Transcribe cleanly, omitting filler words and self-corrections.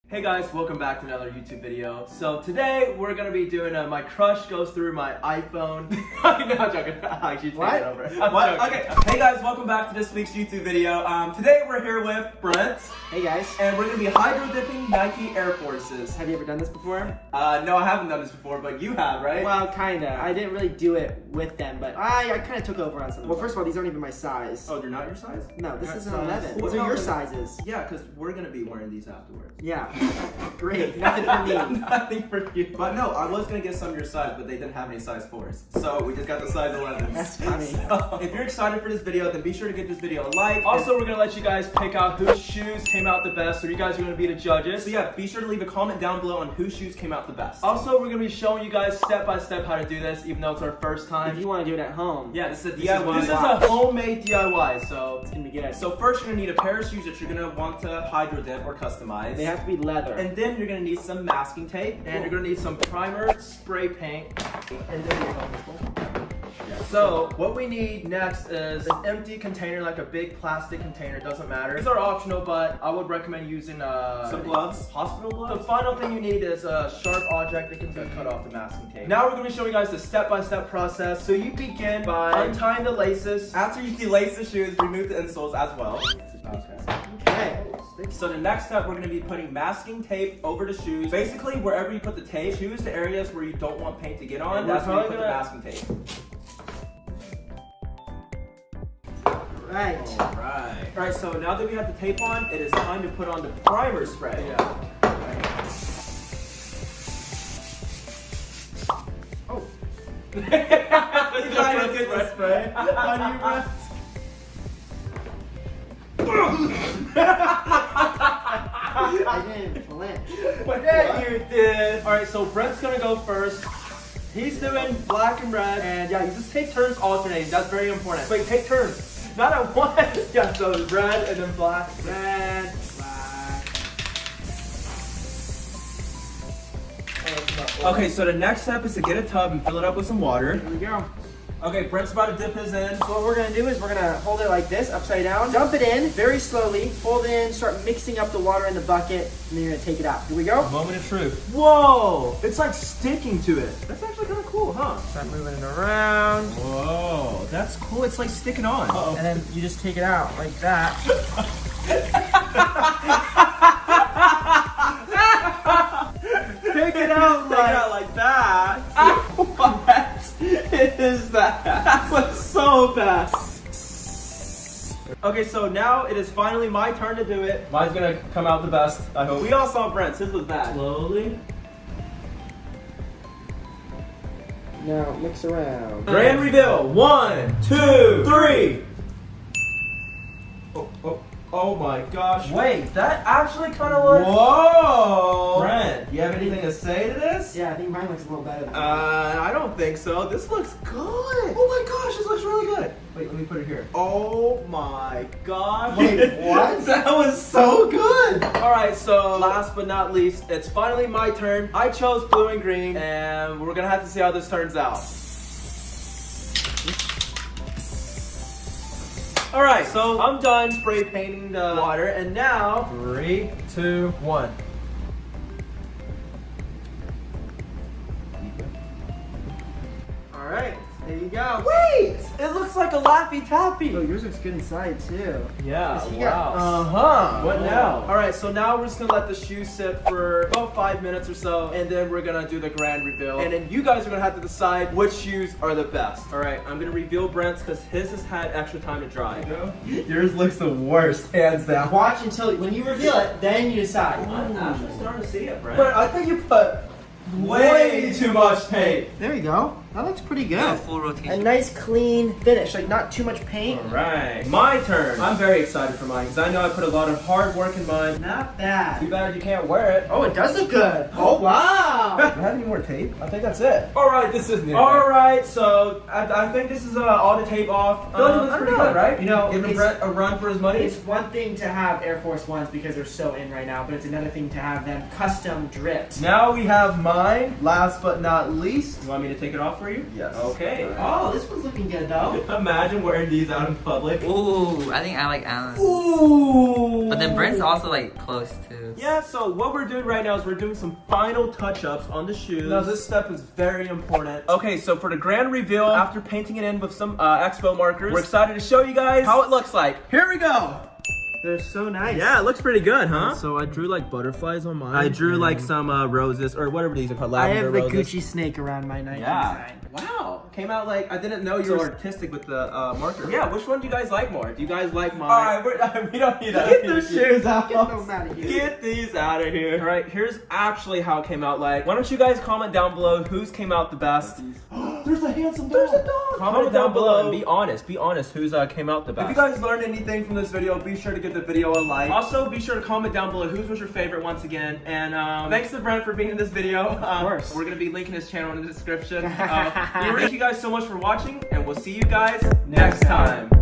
Hey guys, welcome back to another YouTube video. So today we're gonna be doing my crush goes through my iPhone. No, I'm joking. Actually, take it over. What? Okay. Hey guys, welcome back to this week's YouTube video. Today we're here with Brent. Hey guys. And we're gonna be hydro dipping Nike Air Forces. Have you ever done this before? No, I haven't done this before, but you have, right? Well, kinda. I didn't really do it with them, but I kinda took over on something. Well, first of all, these aren't even my size. Oh, they're not your size? No, this Your is an size. 11. Well, These are your no, sizes. Yeah, because we're gonna be wearing these afterwards. Yeah. Great. Nothing for me. Nothing for you. But no, I was gonna get some of your size, but they didn't have any size 4s. So we just got the size 11s. That's funny. So, if you're excited for this video, then be sure to give this video a like. Also, we're gonna let you guys pick out whose shoes came out the best, so you guys are gonna be the judges. So yeah, be sure to leave a comment down below on whose shoes came out the best. Also, we're gonna be showing you guys step by step how to do this, even though it's our first time. If you want to do it at home, Yeah, this is a This is DIY. what This is Watch. a homemade DIY, so it's gonna be good. So first you're gonna need a pair of shoes that you're gonna want to hydro dip or customize. They have to be leather. And then you're gonna need some masking tape. and you're gonna need some primer, spray paint, and then you're gonna So what we need next is an empty container, like a big plastic container, doesn't matter. These are optional, but I would recommend using some gloves. hospital gloves. The final thing you need is a sharp object that can cut off the masking tape. Now we're gonna be showing you guys the step-by-step process. So you begin by untying the laces. After you delace the shoes, remove the insoles as well. Okay. So the next step, we're gonna be putting masking tape over the shoes. Basically, wherever you put the tape, choose the areas where you don't want paint to get on. And we're That's where you put the probably masking tape. Right. Alright, so now that we have the tape on, it is time to put on the primer spray. Yeah. Oh. You trying to get the spray on you, Brent? I didn't flinch. Yeah, you did. All right, so Brent's gonna go first. He's doing black and red, and yeah, you just take turns alternating. That's very important. Wait, take turns, not at once. Yeah, so red and then black. Red, black. Okay, so the next step is to get a tub and fill it up with some water. Here we go. Okay, Brent's about to dip his in. So what we're gonna do is we're gonna hold it like this, upside down, dump it in very slowly, hold it in, start mixing up the water in the bucket, and then you're gonna take it out. Here we go. Moment of truth. Whoa, it's like sticking to it. That's actually kind of cool, huh? Start moving it around, Whoa, that's cool. It's like sticking on. and then you just take it out like that. Take it out Take it out like that. What is that? That's like so fast. Okay, so now it is finally my turn to do it. Mine's gonna come out the best, I hope. We all saw Brent's. His was bad. Slowly. Now mix around. Grand reveal. 1, 2, 3. Oh my gosh. Wait, that actually kind of looks. Whoa! Brent, you have anything to say to this? Yeah, I think mine looks a little better than mine. I don't think so. This looks good. Oh my gosh, this looks really good. Wait, let me put it here. Oh my gosh. Wait, what? That was so good. All right, so last but not least, it's finally my turn. I chose blue and green, and we're gonna have to see how this turns out. All right, so I'm done spray painting the water, and now 3, 2, 1. All right, there you go. wait, it looks like a Laffy Taffy. Oh, yours looks good inside too. Yeah, He got- Uh-huh. What now? All right, so now we're just gonna let the shoe sit for about 5 minutes or so, and then we're gonna do the grand reveal. And then you guys are gonna have to decide which shoes are the best. All right, I'm gonna reveal Brent's because his has had extra time to dry. Yours looks the worst, hands down. Watch until when you reveal it, then you decide. I'm actually starting to see it, Brent. But I think you put way too much tape. There you go. That looks pretty good. Full rotation. A nice clean finish, like not too much paint. Alright, my turn. I'm very excited for mine because I know I put a lot of hard work in mine. Not Too bad. bad you can't wear it. Oh, it does look good. Oh wow. Do I have any more tape? I think that's it. Alright, this is new. Alright, so I think this is all the tape off. I feel like it looks I pretty don't know. good, right? You know, Giving it's- Brent a run for his money. It's one thing to have Air Force Ones because they're so in right now, but it's another thing to have them custom dripped. Now we have mine, last but not least. You want me to take it off? out for you? Yes. Okay. Oh, this one's looking good though. Imagine wearing these out in public. Ooh, I think I like Alan. Ooh. But then Brent's also like close too. Yeah, so what we're doing right now is we're doing some final touch-ups on the shoes. Now this step is very important. Okay, so for the grand reveal, after painting it in with some Expo markers, we're excited to show you guys how it looks like. Here we go. They're so nice. Yeah, it looks pretty good, huh? So I drew like butterflies on mine. I drew like some roses or whatever these are called. I Lavender have the roses. Gucci snake around my Nike Yeah. design. Wow. Came out like I didn't know you were artistic with the marker. Yeah. Which one do you guys like more? Do you guys like mine? All right, we don't need that. Get those shoes out. Get them out of here. Get these out of here. All right, here's actually how it came out like. Why don't you guys comment down below whose came out the best? There's a handsome dog. There's a dog. Comment down below and be honest. Be honest whose came out the best. If you guys learned anything from this video, be sure to give the video a like. Also, be sure to comment down below whose was your favorite once again. And thanks to Brent for being in this video. Of course. We're going to be linking his channel in the description. Thank you guys so much for watching, and we'll see you guys next time.